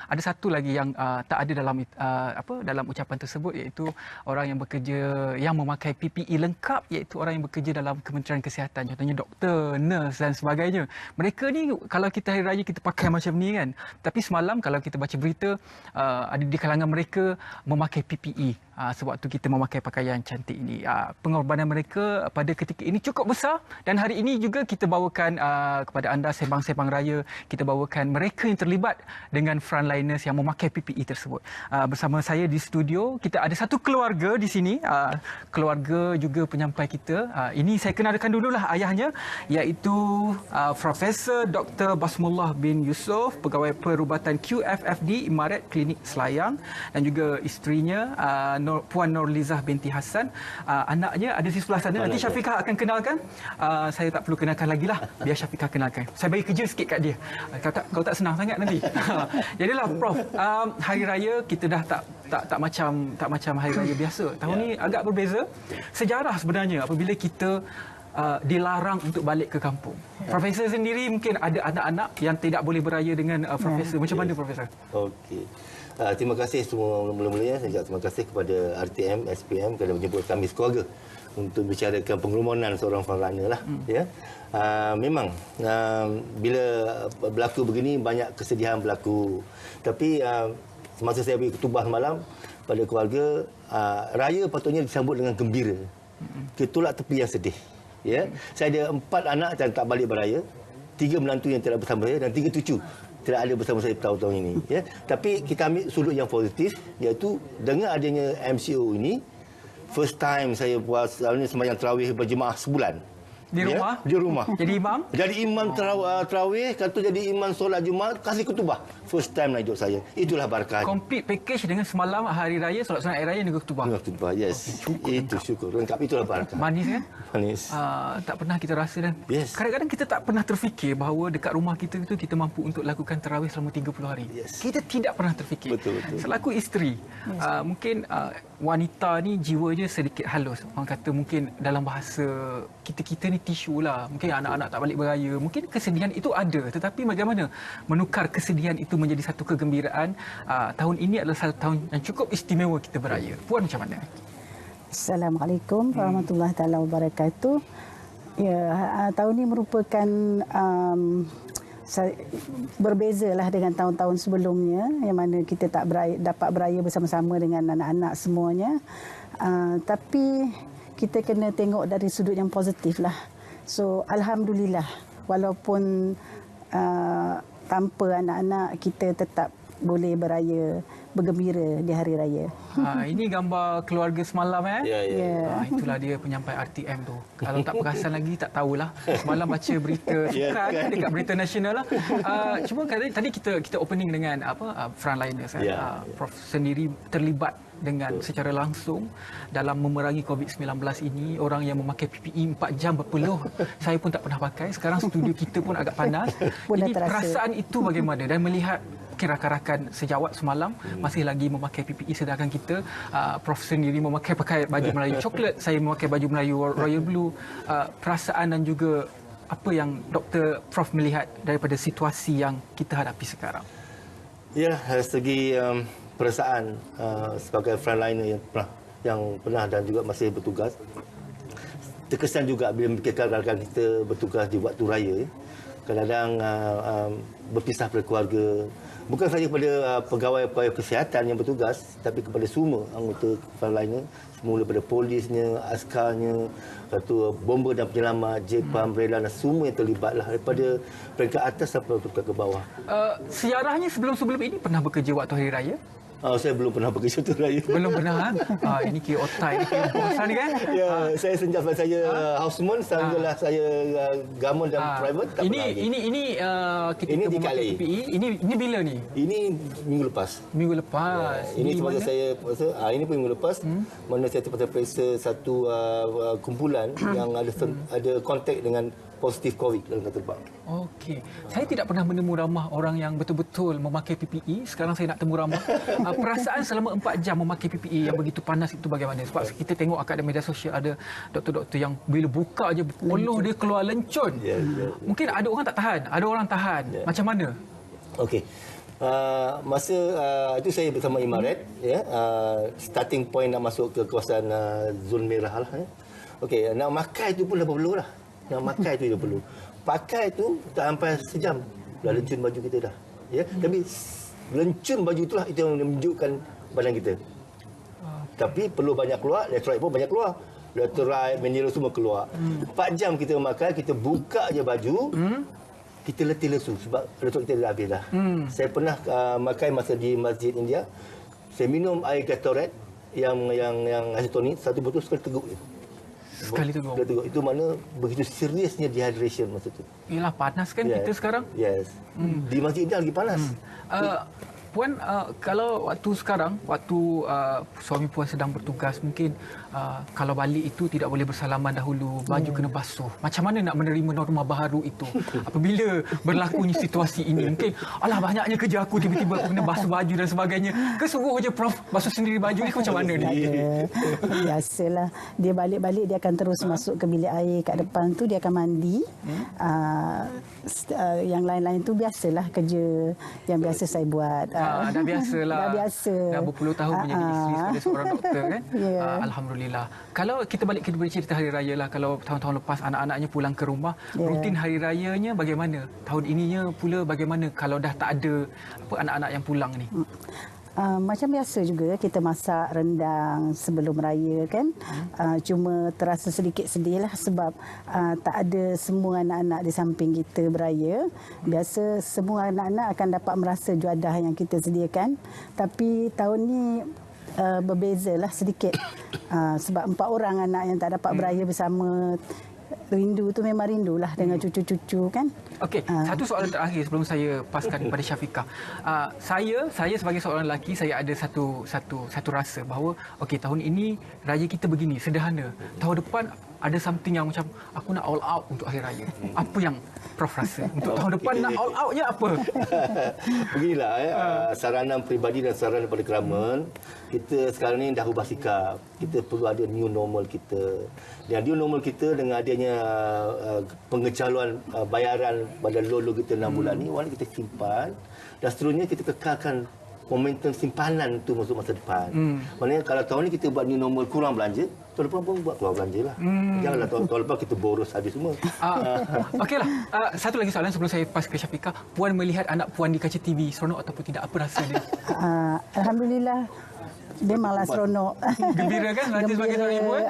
ada satu lagi yang tak ada dalam ucapan tersebut, iaitu orang yang bekerja yang memakai PPE lengkap, iaitu orang yang bekerja dalam Kementerian Kesihatan, contohnya doktor, nurse dan sebagainya. Mereka ni kalau kita hari raya kita pakai macam ni kan, tapi semalam kalau kita baca berita ada di kalangan mereka memakai PPE. Sebab tu kita memakai pakaian cantik ini. Pengorbanan mereka pada ketika ini cukup besar, dan hari ini juga kita bawakan kepada anda sembang-sembang raya, kita bawakan mereka yang terlibat dengan frontliners yang memakai PPE tersebut. Bersama saya di studio kita ada satu keluarga di sini, keluarga juga penyampai kita. Ini saya kenalkan dululah ayahnya, iaitu Profesor Dr. Basmullah bin Yusof, pegawai perubatan QFFD Imarat Klinik Selayang, dan juga isterinya Puan Nurlizah binti Hassan. Anaknya ada di sebelah sana. Nanti Syafiqah akan kenalkan. Saya tak perlu kenalkan lagi lah. Biar Syafiqah kenalkan. Saya bagi kerja sikit kat dia. Kau tak senang sangat nanti. Jadilah Prof, hari raya kita dah tak macam hari raya biasa. Tahun ni agak berbeza. Sejarah sebenarnya apabila kita dilarang untuk balik ke kampung. Profesor sendiri mungkin ada anak-anak yang tidak boleh beraya dengan Profesor. Macam mana Profesor? Okey. Terima kasih semua mula-mulanya. Saya terima kasih kepada RTM, SPM kerana menjemput kami sekeluarga untuk bicarakan pengorbanan seorang frontliner lah. Ya. Memang bila berlaku begini banyak kesedihan berlaku. Tapi semasa saya beri khutbah malam pada keluarga, raya patutnya disambut dengan gembira. Kita tolak tepi yang sedih. Ya. Saya ada 4 anak yang tak balik beraya, 3 menantu yang tidak bersama saya dan 3 cucu tidak ada bersama saya tahun-tahun ini. Ya. Tapi kita ambil sudut yang positif, iaitu dengan adanya MCO ini, first time saya buat sembahyang tarawih berjemaah sebulan. Di rumah? Ya, di rumah. Jadi imam? Jadi imam tarawih, kata jadi imam solat Jumaat, kasih khutbah. First time dalam hidup saya. Itulah barakah. Complete package dengan semalam hari raya, solat sunat hari raya dan khutbah. Khutbah, yes. Okay, itu syukur. Lengkap, itulah barakah. Manis kan? Manis. Tak pernah kita rasa, dan kadang-kadang kita tak pernah terfikir bahawa dekat rumah kita itu kita mampu untuk lakukan tarawih selama 30 hari. Kita tidak pernah terfikir. Betul. Selaku isteri, mungkin wanita ni jiwanya sedikit halus. Orang kata mungkin dalam bahasa kita ni tisu lah. Mungkin anak-anak tak balik beraya. Mungkin kesedihan itu ada. Tetapi bagaimana menukar kesedihan itu menjadi satu kegembiraan? Tahun ini adalah satu tahun yang cukup istimewa kita beraya. Puan macam mana? Assalamualaikum warahmatullahi taala wabarakatuh. Ya, tahun ini merupakan berbezalah dengan tahun-tahun sebelumnya, yang mana kita tak dapat beraya bersama-sama dengan anak-anak semuanya. Tapi kita kena tengok dari sudut yang positif lah. So, alhamdulillah, walaupun tanpa anak-anak, kita tetap boleh beraya, bergembira di hari raya. Ini gambar keluarga semalam Ya. Itulah dia penyampai RTM tu. Kalau tak perasan lagi, tak tahulah. Semalam baca berita sukan dekat Berita Nasional lah. Cuma tadi kita opening dengan frontliners. Prof sendiri terlibat dengan secara langsung dalam memerangi COVID-19 ini. Orang yang memakai PPE 4 jam berpeluh. Saya pun tak pernah pakai. Sekarang studio kita pun agak panas. Jadi perasaan itu bagaimana? Dan melihat rakan-rakan sejawat semalam masih lagi memakai PPE, sedangkan kita Prof sendiri pakai baju Melayu coklat, saya memakai baju Melayu royal blue. Perasaan dan juga apa yang Dr. Prof melihat daripada situasi yang kita hadapi sekarang? Ya, dari segi perasaan sebagai frontliner yang pernah dan juga masih bertugas, terkesan juga bila memikirkan rakan kita bertugas di waktu raya. Kadang-kadang berpisah pada keluarga, bukan saja kepada pegawai-pegawai kesihatan yang bertugas, tapi kepada semua anggota frontliner, semula daripada polisnya, askarnya, bomber dan penyelamat, JPAM, rela dan semua yang terlibatlah daripada peringkat atas sampai ke bawah. Sejarahnya sebelum ini pernah bekerja waktu hari raya? Saya belum pernah bekerja waktu raya. Belum pernah kan? Ini kira otai, ini kira bosan ni kan? Ya, saya sejak saya houseman, sehinggalah saya government dan private. Tak ini kita di Kali. Ini bila ni? Ini minggu lepas. Minggu lepas. Ya, ini sebagai saya ini pun minggu lepas, mana saya terpaksa satu kumpulan yang ada kontak dengan positif COVID dalam kapal terbang. Okey. Saya tidak pernah menemu ramah orang yang betul-betul memakai PPE. Sekarang saya nak temu ramah. Perasaan selama 4 jam memakai PPE yang begitu panas itu bagaimana? Sebab kita tengok kat media sosial ada doktor-doktor yang bila buka je peluh dia keluar lencun. Mungkin ada orang tak tahan, ada orang tahan. Macam mana? Okey. Masa itu saya bersama Imaret, ya, starting point nak masuk ke kawasan zon merah lah. Ya. Okey, nak makai itu pun dah perlu lah. Nak makai itu dah perlu. Pakai itu tak sampai sejam dah lencun baju kita dah. Ya, tapi lencun baju itulah itu yang menunjukkan badan kita. Tapi perlu banyak keluar, electrolyte pun banyak keluar. Electrolyte, mineral semua keluar. 4 jam kita memakai, kita buka je baju, kita letih lesu sebab electrolyte kita dah habis dah. Saya pernah makai masa di Masjid India, saya minum air Gatorade yang isotonik, satu botol sekali teguk je. Sekali teguk. Itu mana begitu seriusnya dehydration masa tu. Yalah, panas kan kita sekarang. Yes. Di Masjid India lagi panas. Puan, kalau waktu sekarang, waktu suami Puan sedang bertugas, mungkin kalau balik itu tidak boleh bersalaman dahulu, baju kena basuh. Macam mana nak menerima norma baharu itu? Apabila berlakunya situasi ini, mungkin, alah banyaknya kerja aku, tiba-tiba aku kena basuh baju dan sebagainya. Ke suruh je Prof basuh sendiri baju ni macam mana ni? Biasalah. Dia balik-balik, dia akan terus masuk ke bilik air kat depan tu, dia akan mandi. Yang lain-lain tu biasalah kerja yang biasa saya buat. Dah biasalah. Dah biasa. Dah berpuluh tahun menjadi isteri sebagai seorang doktor kan. Yeah. Alhamdulillah. Kalau kita balik ke cerita hari raya lah, kalau tahun-tahun lepas anak-anaknya pulang ke rumah, rutin hari rayanya bagaimana? Tahun ininya pula bagaimana kalau dah tak ada anak-anak yang pulang ni? Macam biasa juga kita masak rendang sebelum raya kan. Cuma terasa sedikit sedih lah sebab tak ada semua anak-anak di samping kita beraya. Biasa semua anak-anak akan dapat merasa juadah yang kita sediakan. Tapi tahun ni berbezalah sedikit. Sebab 4 orang anak yang tak dapat beraya bersama. Rindu tu memang rindulah dengan cucu-cucu kan. Okey, satu soalan terakhir sebelum saya paskan kepada Syafiqah. Saya sebagai seorang lelaki, saya ada satu rasa bahawa okey, tahun ini raya kita begini, sederhana. Tahun depan ada something yang macam aku nak all out untuk hari raya. Apa yang Prof rasa untuk tahun depan nak all out je apa? Beginilah saranan peribadi dan saranan pada keraman. Kita sekarang ni dah ubah sikap. Kita perlu ada new normal kita. Dan new normal kita dengan adanya pengecaluan bayaran pada loan kita 6 bulan ni, walaupun kita simpan dan seterusnya kita kekalkan momentum simpanan tu masuk masa depan. Maknanya kalau tahun ni kita buat new normal kurang belanja, tahun depan pun buat keluar belanja lah. Janganlah tahun lepas kita boros habis semua. Okeylah. Satu lagi soalan sebelum saya pas ke Syafiqah. Puan melihat anak Puan di kaca TV, seronok ataupun tidak? Apa rasa dia? Alhamdulillah. Memanglah seronok. Gembira kan? Sebagai seorang ibu kan?